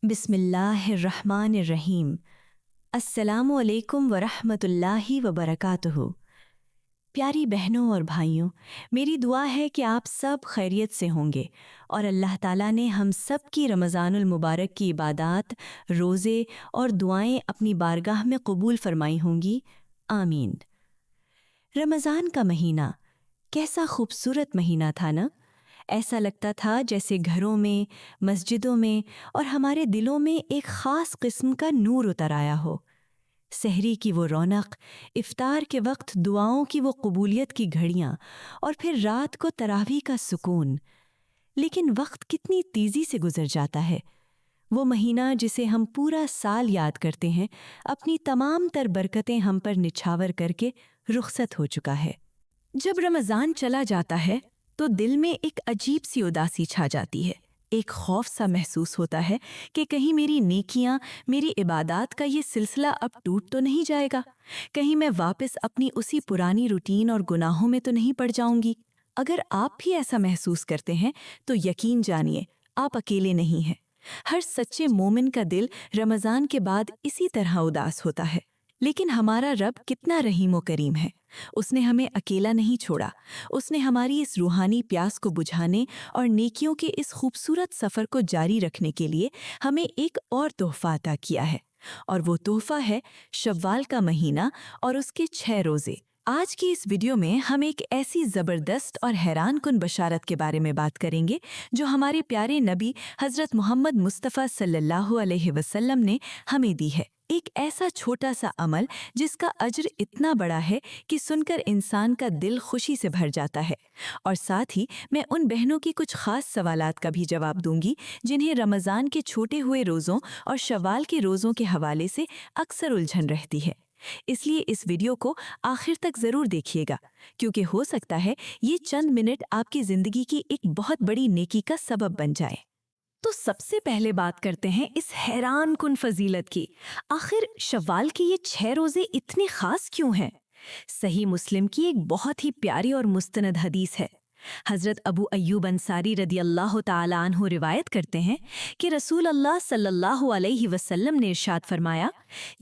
बिस्मिल्लाहिर्रहमानिर्रहीम। अस्सलामु अलैकुम वरहमतुल्लाहि वबरकातुहू। प्यारी बहनों और भाइयों, मेरी दुआ है कि आप सब खैरियत से होंगे और अल्लाह ताला ने हम सब की रमज़ानुल मुबारक की इबादत, रोज़े और दुआएं अपनी बारगाह में कबूल फरमाई होंगी। आमीन। रमज़ान का महीना कैसा खूबसूरत महीना था ना। ऐसा लगता था जैसे घरों में, मस्जिदों में और हमारे दिलों में एक ख़ास किस्म का नूर उतर आया हो। सहरी की वो रौनक, इफ्तार के वक्त दुआओं की वो कबूलियत की घड़ियाँ और फिर रात को तरावी का सुकून। लेकिन वक्त कितनी तेज़ी से गुजर जाता है। वो महीना जिसे हम पूरा साल याद करते हैं, अपनी तमाम तर बरकतें हम पर निछावर करके रुखसत हो चुका है। जब रमज़ान चला जाता है तो दिल में एक अजीब सी उदासी छा जाती है। एक खौफ सा महसूस होता है कि कहीं मेरी नेकियां, मेरी इबादत का ये सिलसिला अब टूट तो नहीं जाएगा। कहीं मैं वापस अपनी उसी पुरानी रूटीन और गुनाहों में तो नहीं पड़ जाऊंगी। अगर आप भी ऐसा महसूस करते हैं तो यकीन जानिए, आप अकेले नहीं हैं। हर सच्चे मोमिन का दिल रमज़ान के बाद इसी तरह उदास होता है। लेकिन हमारा रब कितना रहीम व करीम है। उसने हमें अकेला नहीं छोड़ा। उसने हमारी इस रूहानी प्यास को बुझाने और नेकियों के इस खूबसूरत सफ़र को जारी रखने के लिए हमें एक और तोहफ़ा अता किया है, और वो तोहफ़ा है शव्वाल का महीना और उसके 6 रोज़े। आज की इस वीडियो में हम एक ऐसी ज़बरदस्त और हैरान कुन बशारत के बारे में बात करेंगे जो हमारे प्यारे नबी हज़रत मोहम्मद मुस्तफ़ा सल्लल्लाहु अलैहि वसल्लम ने हमें दी है। एक ऐसा छोटा सा अमल जिसका अज्र इतना बड़ा है कि सुनकर इंसान का दिल खुशी से भर जाता है। और साथ ही मैं उन बहनों की कुछ खास सवालात का भी जवाब दूंगी जिन्हें रमज़ान के छोटे हुए रोज़ों और शव्वाल के रोज़ों के हवाले से अक्सर उलझन रहती है। इसलिए इस वीडियो को आखिर तक ज़रूर देखिएगा, क्योंकि हो सकता है ये चंद मिनट आपकी ज़िंदगी की एक बहुत बड़ी नेकी का सबब बन जाए। तो सबसे पहले बात करते हैं इस हैरान कुन फजीलत की। आखिर शव्वाल के ये 6 रोज़े इतने खास क्यों हैं? सही मुस्लिम की एक बहुत ही प्यारी और मुस्तनद हदीस है। हज़रत अबू अय्यूब अंसारी रदियल्लाहु ताला अन्हु रिवायत करते हैं कि रसूल अल्लाह सल्लल्लाहु अलैहि वसल्लम ने इरशाद फरमाया,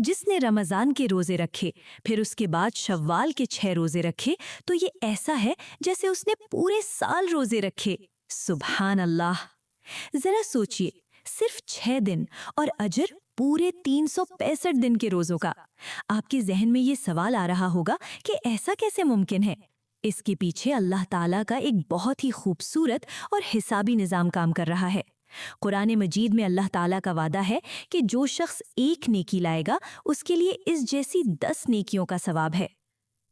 जिसने रमज़ान के रोज़े रखे फिर उसके बाद शव्वाल के 6 रोज़े रखे तो ये ऐसा है जैसे उसने पूरे साल रोज़े रखे। सुभान अल्लाह। जरा सोचिए, सिर्फ 6 दिन और अजर पूरे 365 दिन के रोजों का। आपके जहन में ये सवाल आ रहा होगा कि ऐसा कैसे मुमकिन है? इसके पीछे अल्लाह ताला का एक बहुत ही खूबसूरत और हिसाबी निज़ाम काम कर रहा है। कुरान मजीद में अल्लाह ताला का वादा है कि जो शख्स एक नेकी लाएगा उसके लिए इस जैसी 10 नेकियों का सवाब है।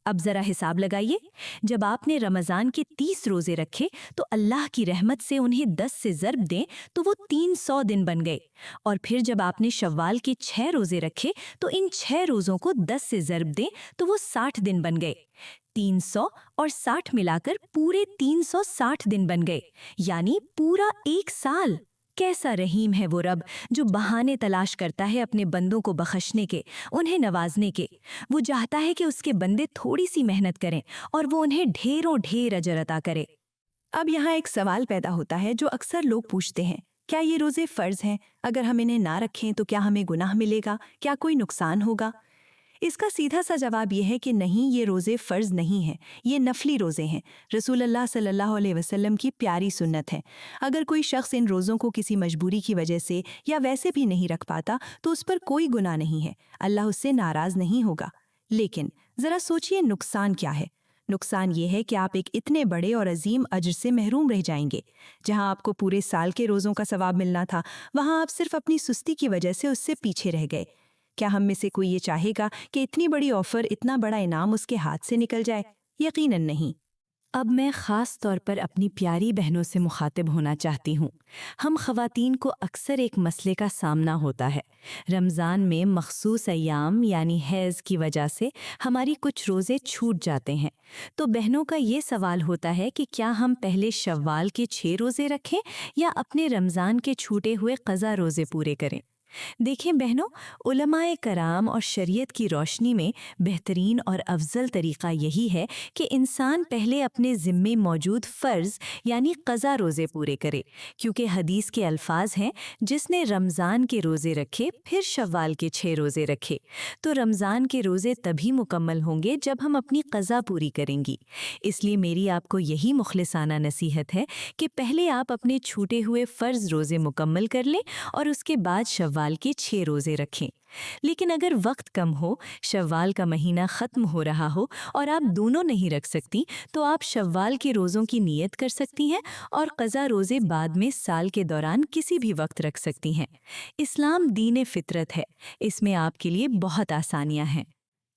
अब जरा हिसाब लगाइए, जब आपने रमज़ान के 30 रोज़े रखे तो अल्लाह की रहमत से उन्हें 10 से ज़र्ब दें तो वो 300 दिन बन गए। और फिर जब आपने शव्वाल के 6 रोज़े रखे तो इन 6 रोज़ों को 10 से ज़र्ब दें तो वो 60 दिन बन गए। 300 और 60 मिलाकर पूरे 360 दिन बन गए, यानी पूरा एक साल। कैसा रहीम है वो रब जो बहाने तलाश करता है अपने बंदों को बख्शने के, उन्हें नवाजने के। वो चाहता है कि उसके बंदे थोड़ी सी मेहनत करें और वो उन्हें ढेरों ढेर अजर अता करे। अब यहाँ एक सवाल पैदा होता है जो अक्सर लोग पूछते हैं, क्या ये रोज़े फ़र्ज़ हैं? अगर हम इन्हें ना रखें तो क्या हमें गुनाह मिलेगा? क्या कोई नुकसान होगा? इसका सीधा सा जवाब यह है कि नहीं, ये रोज़े फ़र्ज़ नहीं हैं, ये नफली रोज़े हैं। रसूल अल्लाह सल्लल्लाहु अलैहि वसल्लम की प्यारी सुन्नत है। अगर कोई शख्स इन रोज़ों को किसी मजबूरी की वजह से या वैसे भी नहीं रख पाता तो उस पर कोई गुनाह नहीं है, अल्लाह उससे नाराज़ नहीं होगा। लेकिन ज़रा सोचिए, नुकसान क्या है? नुकसान ये है कि आप एक इतने बड़े और अजीम अज्र से महरूम रह जाएंगे। जहां आपको पूरे साल के रोज़ों का सवाब मिलना था, वहां आप सिर्फ अपनी सुस्ती की वजह से उससे पीछे रह गए। क्या हम में से कोई ये चाहेगा कि इतनी बड़ी ऑफर, इतना बड़ा इनाम उसके हाथ से निकल जाए? यकीनन नहीं। अब मैं ख़ास तौर पर अपनी प्यारी बहनों से मुखातिब होना चाहती हूँ। हम ख़वातीन को अक्सर एक मसले का सामना होता है। रमज़ान में मखसूस अय्याम यानी हैज़ की वजह से हमारी कुछ रोज़े छूट जाते हैं। तो बहनों का ये सवाल होता है कि क्या हम पहले शव्वाल के 6 रोज़े रखें या अपने रमज़ान के छूटे हुए क़ज़ा रोज़े पूरे करें? دیکھیں بہنوں، علماء کرام اور شریعت کی روشنی میں بہترین اور افضل طریقہ یہی ہے کہ انسان پہلے اپنے ذمے موجود فرض یعنی قضا روزے پورے کرے، کیونکہ حدیث کے الفاظ ہیں جس نے رمضان کے روزے رکھے پھر شوال کے 6 روزے رکھے، تو رمضان کے روزے تبھی مکمل ہوں گے جب ہم اپنی قضا پوری کریں گی۔ اس لیے میری آپ کو یہی مخلصانہ نصیحت ہے کہ پہلے آپ اپنے چھوٹے ہوئے فرض روزے مکمل کر لیں اور اس کے بعد شوال کے 6 روزے رکھیں۔ لیکن اگر وقت کم ہو، شوال کا مہینہ ختم ہو رہا ہو اور آپ دونوں نہیں رکھ سکتی، تو آپ شوال کے روزوں کی نیت کر سکتی ہیں اور قضا روزے بعد میں سال کے دوران کسی بھی وقت رکھ سکتی ہیں۔ اسلام دین فطرت ہے، اس میں آپ کے لیے بہت آسانیاں ہیں۔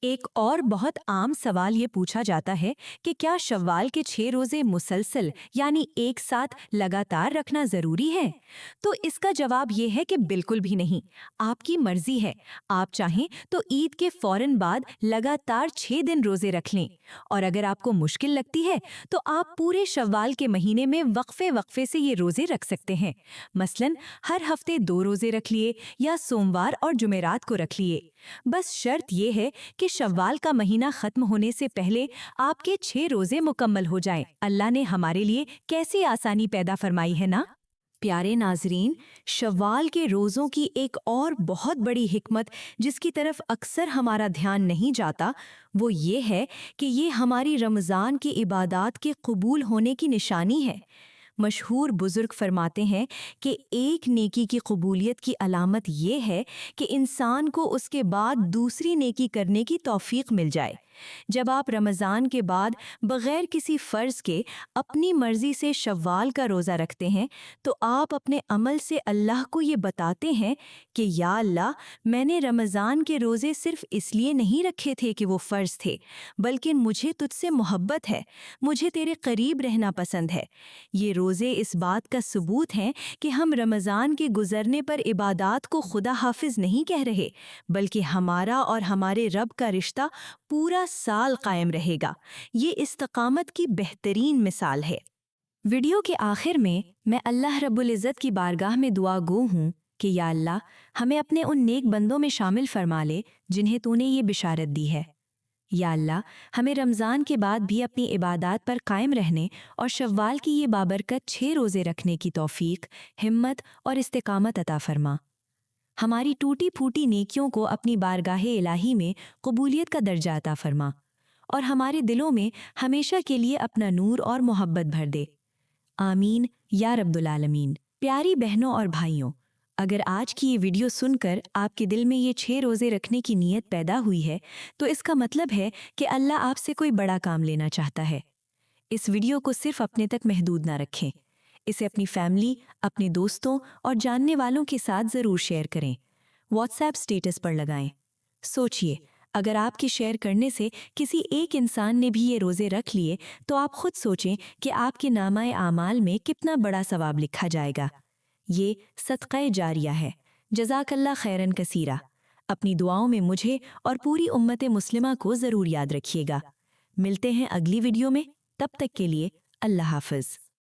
ایک اور بہت عام سوال یہ پوچھا جاتا ہے کہ کیا شوال کے 6 روزے مسلسل یعنی ایک ساتھ لگاتار رکھنا ضروری ہے؟ تو اس کا جواب یہ ہے کہ بالکل بھی نہیں۔ آپ کی مرضی ہے، آپ چاہیں تو عید کے فوراً بعد لگاتار 6 دن روزے رکھ لیں، اور اگر آپ کو مشکل لگتی ہے تو آپ پورے شوال کے مہینے میں وقفے سے یہ روزے رکھ سکتے ہیں۔ مثلاً ہر ہفتے 2 روزے رکھ لیے یا سوموار اور جمعرات کو رکھ لیے۔ بس شرط یہ ہے کہ شوال کا مہینہ ختم ہونے سے پہلے آپ کے 6 روزے مکمل ہو جائیں۔ اللہ نے ہمارے لیے کیسی آسانی پیدا فرمائی ہے نا؟ پیارے ناظرین، شوال کے روزوں کی ایک اور بہت بڑی حکمت جس کی طرف اکثر ہمارا دھیان نہیں جاتا، وہ یہ ہے کہ یہ ہماری رمضان کی عبادات کے قبول ہونے کی نشانی ہے۔ مشہور بزرگ فرماتے ہیں کہ ایک نیکی کی قبولیت کی علامت یہ ہے کہ انسان کو اس کے بعد دوسری نیکی کرنے کی توفیق مل جائے۔ جب آپ رمضان کے بعد بغیر کسی فرض کے اپنی مرضی سے شوال کا روزہ رکھتے ہیں تو آپ اپنے عمل سے اللہ کو یہ بتاتے ہیں کہ یا اللہ، میں نے رمضان کے روزے صرف اس لیے نہیں رکھے تھے کہ وہ فرض تھے، بلکہ مجھے تجھ سے محبت ہے، مجھے تیرے قریب رہنا پسند ہے۔ یہ روزے اس بات کا ثبوت ہیں کہ ہم رمضان کے گزرنے پر عبادات کو خدا حافظ نہیں کہہ رہے، بلکہ ہمارا اور ہمارے رب کا رشتہ پورا سال قائم رہے گا۔ یہ استقامت کی بہترین مثال ہے۔ ویڈیو کے آخر میں اللہ رب العزت کی بارگاہ میں دعا گو ہوں کہ یا اللہ، ہمیں اپنے ان نیک بندوں میں شامل فرما لے جنہیں تو نے یہ بشارت دی ہے۔ یا اللہ، ہمیں رمضان کے بعد بھی اپنی عبادات پر قائم رہنے اور شوال کی یہ بابرکت 6 روزے رکھنے کی توفیق، ہمت اور استقامت عطا فرما۔ ہماری ٹوٹی پھوٹی نیکیوں کو اپنی بارگاہ الہی میں قبولیت کا درجہ عطا فرما، اور ہمارے دلوں میں ہمیشہ کے لیے اپنا نور اور محبت بھر دے۔ آمین یا رب العالمین۔ پیاری بہنوں اور بھائیوں، اگر آج کی یہ ویڈیو سن کر آپ کے دل میں یہ 6 روزے رکھنے کی نیت پیدا ہوئی ہے تو اس کا مطلب ہے کہ اللہ آپ سے کوئی بڑا کام لینا چاہتا ہے۔ اس ویڈیو کو صرف اپنے تک محدود نہ رکھیں، اسے اپنی فیملی، اپنے دوستوں اور جاننے والوں کے ساتھ ضرور شیئر کریں۔ واٹس ایپ سٹیٹس پر لگائیں۔ سوچئے، اگر آپ کے شیئر کرنے سے کسی ایک انسان نے بھی یہ روزے رکھ لیے تو آپ خود سوچیں کہ آپ کے نامہ اعمال میں کتنا بڑا ثواب لکھا جائے گا۔ یہ صدقہ جاریہ ہے۔ جزاک اللہ خیرن کثیرہ۔ اپنی دعاؤں میں مجھے اور پوری امت مسلمہ کو ضرور یاد رکھیے گا۔ ملتے ہیں اگلی ویڈیو میں، تب تک کے لیے اللہ حافظ۔